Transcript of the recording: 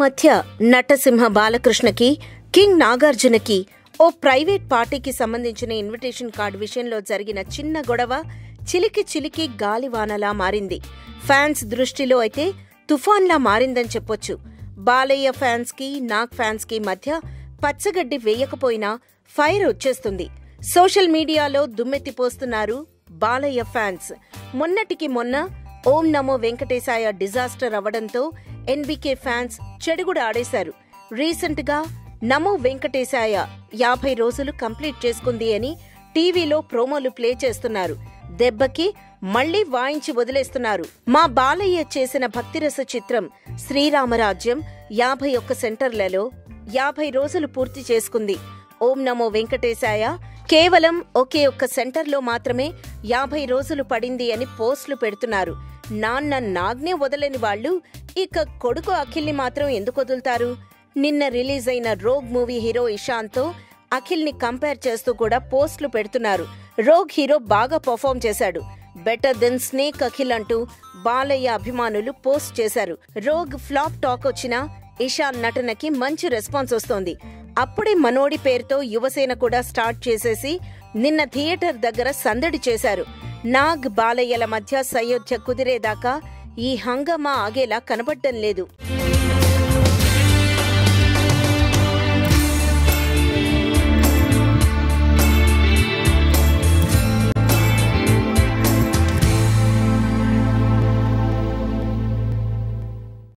మధ్య నటసింహ బాలకృష్ణకి, కింగ్ నాగార్జునకి ఓ ప్రైవేట్ పార్టీకి సంబంధించిన ఇన్విటేషన్ కార్డు విషయంలో జరిగిన చిన్న గొడవ చిలికి చిలికి గాలివానలా మారింది. ఫ్యాన్స్ దృష్టిలో అయితే తుఫాన్లా మారిందని చెప్పొచ్చు. బాలయ్య ఫ్యాన్స్ కి, నాగ్ ఫ్యాన్స్ కి మధ్య పచ్చగడ్డి వేయకపోయినా ఫైర్ వచ్చేస్తుంది. సోషల్ మీడియాలో దుమ్మెత్తిపోస్తున్నారు బాలయ్య ఫ్యాన్స్. మొన్నటికి మొన్న ఓం నమో వెంకటేశాయ డిజాస్టర్ అవ్వడంతో ఎన్బీకే ఫ్యాన్స్ చెడుగుడు ఆడేశారు. రీసెంట్ గా నమో వెంకటేశాయ 50 రోజులు కంప్లీట్ చేసుకుంది అని టీవీలో ప్రోమోలు ప్లే చేస్తున్నారు. దెబ్బకి మళ్లీ వాయించి వదిలేస్తున్నారు. మా బాలయ్య చేసిన భక్తిరస చిత్రం శ్రీరామరాజ్యం 51 సెంటర్లలో 50 రోజులు పూర్తి చేసుకుంది. ఓం నమో వెంకటేశాయ కేవలం ఒకే ఒక్క సెంటర్లో మాత్రమే 50 రోజులు పడింది అని పోస్టులు పెడుతున్నారు. నాన్న నాగ్నే వదలని వాళ్లు ఇక కొడుకు అఖిల్ని మాత్రం ఎందుకు వదులుతారు? నిన్న రిలీజ్ అయిన రోగ్ మూవీ హీరో ఇషాన్తో అఖిల్ని కంపేర్ చేస్తూ కూడా పోస్టులు పెడుతున్నారు. రోగ్ హీరో బాగా పర్ఫామ్ చేశాడు, బెటర్ దెన్ స్నేక్ అఖిల్ అంటూ బాలయ్య అభిమానులు పోస్ట్ చేశారు. రోగ్ ఫ్లాప్ టాక్ వచ్చినా ఇషాన్ నటనకి మంచి రెస్పాన్స్ వస్తోంది. అప్పుడే మనోడి పేరుతో యువసేన కూడా స్టార్ట్ చేసేసి నిన్న థియేటర్ దగ్గర సందడి చేశారు. నాగ్ బాలయ్యల మధ్య సయోధ్య కుదిరేదాకా ఈ హంగామా ఆగేలా కనబడ్డం లేదు.